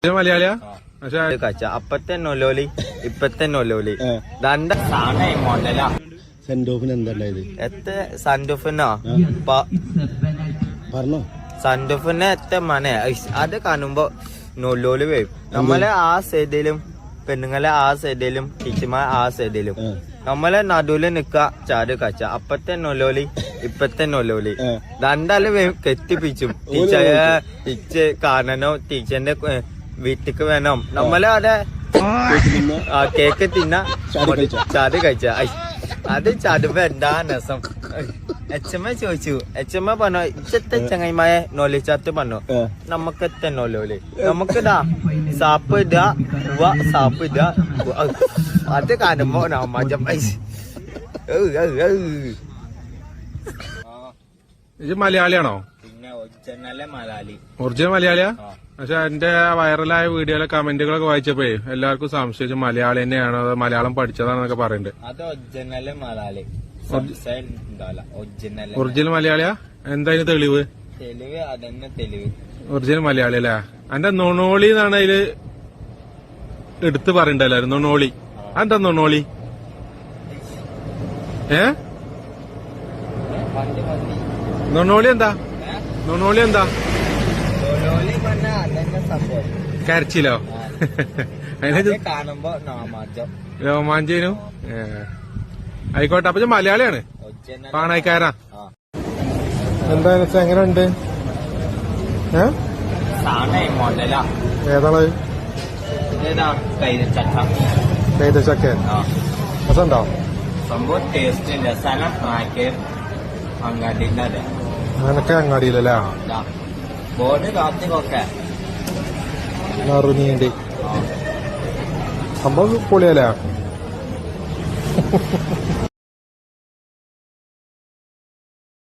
മലയാളിയാ കച്ച അപ്പത്തെ നൊലോലി ഇപ്പത്തെ നൊലോലി രണ്ട് സാധന മോഡലാ. സെൻഡോഫിന് എന്തായത് എത്ര സൻഡോഫിനോ പറഞ്ഞോ? സൻഡോഫിന് എത്ര മന അത് കാണുമ്പോ നൊലോലി വരും. നമ്മളെ ആ സൈഡിലും പെണ്ണുങ്ങളെ ആ സൈഡിലും ടീച്ചർമാർ ആ സൈഡിലും നമ്മളെ നടുവില് നിക്ക ചാട് കച്ച അപ്പത്തെ നൊലോലി ഇപ്പത്തെ നൊലോലി രണ്ടാലും കെത്തിപ്പിച്ചും ടീച്ചർ കാണനോ ടീച്ചറിന്റെ വീട്ടിക്ക് വേണം നമ്മളെ അവിടെ കേക്ക് തിന്ന ചാട് കഴിച്ച അത് ചാടുമ്പോ എന്താ രസം. എച്ചമ്മ ചോദിച്ചു, എച്ചമ്മ പറഞ്ഞോ ഇച്ചത്തെ ചങ്ങൈമായ നോലിച്ചാത്ത് പറഞ്ഞോ നമുക്കത്തെ നോലോലി നമുക്കിതാ സാപ്പ് ഇടാ സാപ്പ് ഇടാ അത് കാണുമ്പോ മജം. ഇത് മലയാളിയാണോ? പിന്നെ ഒറിജിനൽ മലയാളി. ഒറിജിനൽ മലയാളിയാ? പക്ഷെ എന്റെ വൈറലായ വീഡിയോയിലെ കമന്റുകളൊക്കെ വായിച്ചപ്പോ എല്ലാവർക്കും സംശയിച്ചു മലയാളി തന്നെയാണോ അതോ മലയാളം പഠിച്ചതാണെന്നൊക്കെ പറയുന്നുണ്ട്. അത് ഒറിജിനൽ മലയാളി. ഒറിജിനൽ മലയാളിയാ? എന്തായാലും തെളിവ് അതന്നെ തെളിവ്. ഒറിജിനൽ മലയാളി അല്ലേ? എന്റെ നൊണോളി എന്നാണ് അതില് എടുത്ത് പറയണ്ട എല്ലാരും. നൊണോളി എന്താ നൊണോളി? നൊണോളി എന്താ? നൊണോളി എന്താ? കരച്ചിലോ? കാണുമ്പോ രോമാഞ്ചേനു. ആയിക്കോട്ടെ. അപ്പൊ മലയാളിയാണ്, പാണായിക്കാരാ. എന്താന്ന് വെച്ചാ എങ്ങനെയുണ്ട്? മോഡലാ. ഏതാണ്? കൈതച്ചക്ക രസമുണ്ടോ? സംഭവം ടേസ്റ്റ് ഉണ്ട്. സ്ഥലം അങ്ങാടിയില്ലേ? അങ്ങനൊക്കെ അങ്ങാടിയിലല്ലേ? ബോർഡ് കാത്തിക്കൊക്കെ നീണ്ടി സംഭവം പൊളിയല്ലേ?